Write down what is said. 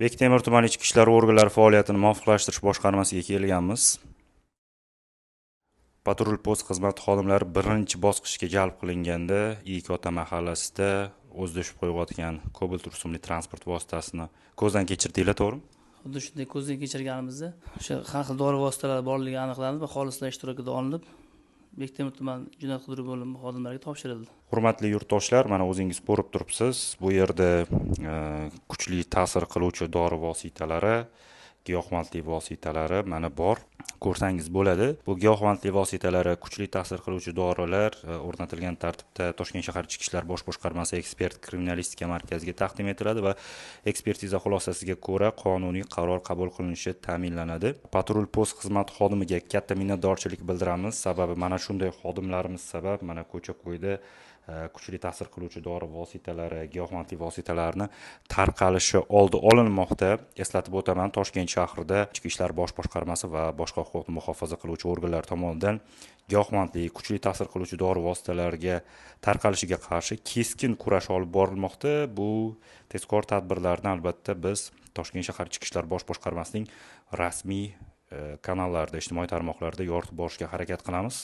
Bektemir tumani ichki ishlar organlari faoliyatini muvofiqlashtirish boshqarmasiga kelganmiz. Patrul post xizmati xodimlari birinchi bosqichga jalb qilinganda Ikota mahallasida o'zida tushib qo'yayotgan Cobalt rusumli transport vositasini ko'zdan kechirdinglar, to'g'rimi? Xuddi shunday ko'zdan kechirganimizda o'sha har xil dori vositalari borligi aniqlanib va xolislar ishtirokida olinib, Bektemir tuman jinoyat qidiruv bo'limi xodimlariga topshirildi. Hurmatli yurtdoshlar, mana o'zingiz ko'rib turibsiz. Bu yerda kuchli ta'sir qiluvchi dori vositalari, giyohvandlik vositalari mana bor. Ko'rsangiz bo'ladi. Bu giyohvandlik vositalari, kuchli ta'sir qiluvchi dorilar o'rnatilgan tartibda Toshkent shahar Ichki ishlar bosh boshqarmasi ekspert kriminalistika markaziga taqdim etiladi va ekspertiza xulosasiga ko'ra qonuniy qaror qabul qilinishi ta'minlanadi. Patrul post xizmati xodimiga katta minnatdorchilik bildiramiz. Sababi mana shunday xodimlarimiz sabab mana ko'cha-ko'yda kuchli ta'sir qiluvchi dori vositalari, giyohvandlik vositalarini tarqalishi oldi olinmoqda. Eslatib o'taman, Toshkent shahrida Ichki ishlar bosh boshqarmasi va boshqa huquqni muhofaza qiluvchi organlar tomonidan giyohvandlik, kuchli ta'sir qiluvchi dori vositalariga tarqalishiga qarshi keskin kurash olib borilmoqda. Bu tezkor tadbirlarni albatta biz Toshkent shahar Ichki ishlar bosh boshqarmasining rasmiy kanallarida, ijtimoiy tarmoqlarda yoritib borishga harakat qilamiz.